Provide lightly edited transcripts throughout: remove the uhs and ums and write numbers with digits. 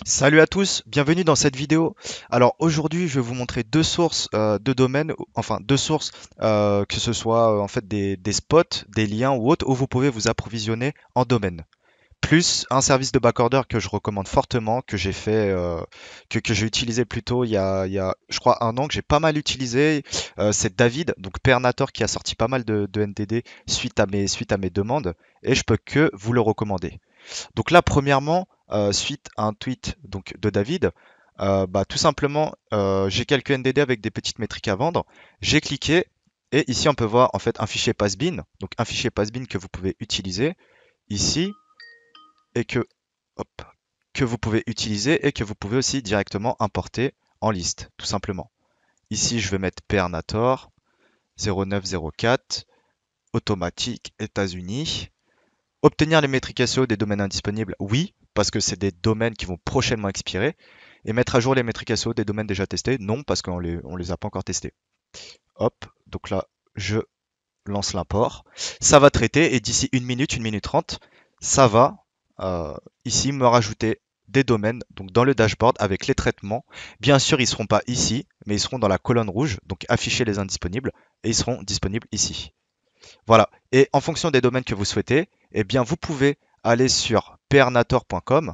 Salut à tous, bienvenue dans cette vidéo. Alors aujourd'hui, je vais vous montrer deux sources de domaines, enfin deux sources, que ce soit en fait des spots, des liens ou autres, où vous pouvez vous approvisionner en domaine. Plus un service de backorder que je recommande fortement, que j'ai fait, que j'ai utilisé plutôt il y a, je crois, un an, que j'ai pas mal utilisé. C'est David, donc Pernator, qui a sorti pas mal de NDD suite à mes demandes, et je peux que vous le recommander. Donc là, premièrement, suite à un tweet donc, de David, tout simplement, j'ai quelques NDD avec des petites métriques à vendre. J'ai cliqué et ici on peut voir en fait un fichier Passbin, donc un fichier Passbin que vous pouvez utiliser ici et hop, que vous pouvez utiliser et que vous pouvez aussi directement importer en liste, tout simplement. Ici, je vais mettre Pernator 0904 automatique États-Unis. Obtenir les métriques SEO des domaines indisponibles, oui, parce que c'est des domaines qui vont prochainement expirer. Et mettre à jour les métriques SEO des domaines déjà testés, non, parce qu'on les a pas encore testés. Hop, donc là, je lance l'import. Ça va traiter et d'ici une minute 30, ça va euh, ici me rajouter des domaines donc dans le dashboard avec les traitements. Bien sûr, ils ne seront pas ici, mais ils seront dans la colonne rouge, donc afficher les indisponibles, et ils seront disponibles ici. Voilà. Et en fonction des domaines que vous souhaitez, eh bien, vous pouvez aller sur pernator.com,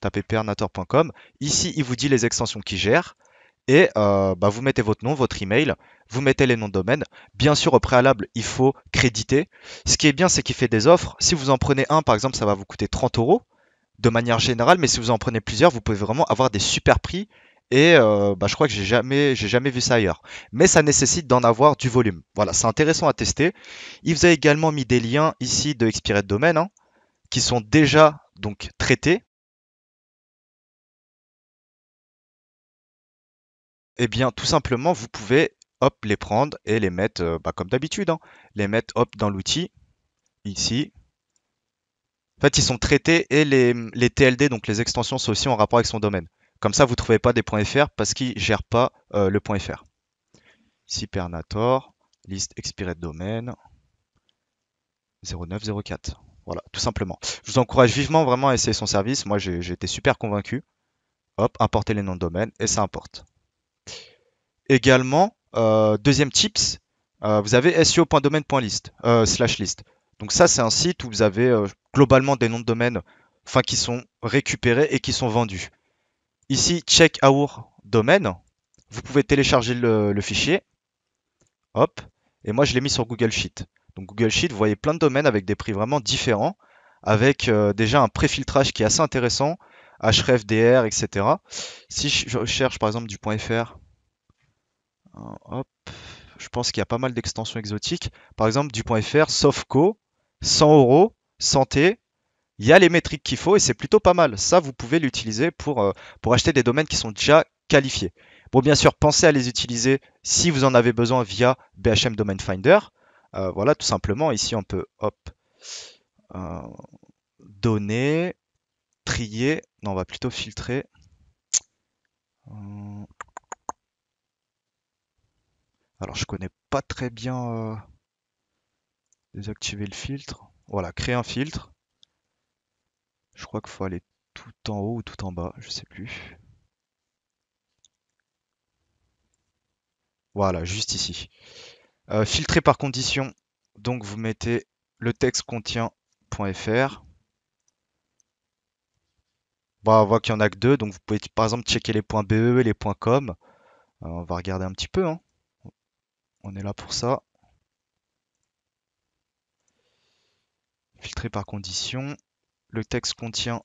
tapez pernator.com. Ici, il vous dit les extensions qu'il gère. Et vous mettez votre nom, votre email, vous mettez les noms de domaine. Bien sûr, au préalable, il faut créditer. Ce qui est bien, c'est qu'il fait des offres. Si vous en prenez un, par exemple, ça va vous coûter 30 euros de manière générale, mais si vous en prenez plusieurs, vous pouvez vraiment avoir des super prix. Et je crois que j'ai jamais vu ça ailleurs. Mais ça nécessite d'en avoir du volume. Voilà, c'est intéressant à tester. Il vous a également mis des liens ici de expiré de domaine, hein, qui sont déjà donc traités. Eh bien, tout simplement, vous pouvez hop les prendre et les mettre comme d'habitude, hein, les mettre hop dans l'outil ici. En fait, ils sont traités et les TLD, donc les extensions, sont aussi en rapport avec son domaine. Comme ça, vous ne trouvez pas des .fr parce qu'ils ne gèrent pas le .fr. Ici, Pernator, liste expirée de domaine 0904. Voilà, tout simplement. Je vous encourage vivement vraiment à essayer son service. Moi, j'ai été super convaincu. Hop, importer les noms de domaine et ça importe. Également, deuxième tips, vous avez seo.domaine.list, slash list. Donc ça, c'est un site où vous avez globalement des noms de domaine enfin, qui sont récupérés et qui sont vendus. Ici, check our domaine. Vous pouvez télécharger le fichier. Hop. Et moi, je l'ai mis sur Google Sheet. Donc Google Sheet, vous voyez plein de domaines avec des prix vraiment différents, avec déjà un préfiltrage qui est assez intéressant, href, dr, etc. Si je cherche par exemple du .fr, hop, je pense qu'il y a pas mal d'extensions exotiques. Par exemple, du .fr, Softco, 100 euros, santé. Il y a les métriques qu'il faut et c'est plutôt pas mal. Ça, vous pouvez l'utiliser pour acheter des domaines qui sont déjà qualifiés. Bon, bien sûr, pensez à les utiliser si vous en avez besoin via BHM Domain Finder. Voilà, tout simplement. Ici, on peut, hop, euh, donner, trier. Non, on va plutôt filtrer. Euh, alors, je connais pas très bien désactiver le filtre. Voilà, créer un filtre. Je crois qu'il faut aller tout en haut ou tout en bas, je sais plus. Voilà, juste ici. Filtrer par condition. Donc vous mettez le texte contient .fr. Bon, on voit qu'il y en a que deux, donc vous pouvez par exemple checker les .be et les .com. On va regarder un petit peu, hein. On est là pour ça. Filtrer par condition. Le texte contient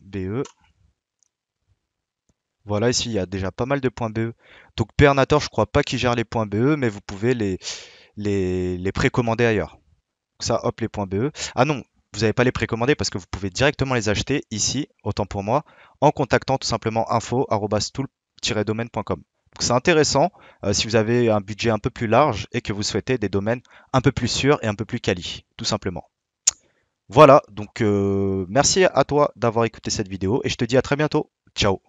.be. Voilà, ici il y a déjà pas mal de .be. Donc Pernator, je crois pas qu'il gère les .be, mais vous pouvez les précommander ailleurs. Donc ça, hop, les .be. Ah non, vous n'avez pas les précommander parce que vous pouvez directement les acheter ici, autant pour moi, en contactant tout simplement info@tool-domaine.com. Donc c'est intéressant si vous avez un budget un peu plus large et que vous souhaitez des domaines un peu plus sûrs et un peu plus quali, tout simplement. Voilà, donc merci à toi d'avoir écouté cette vidéo et je te dis à très bientôt. Ciao.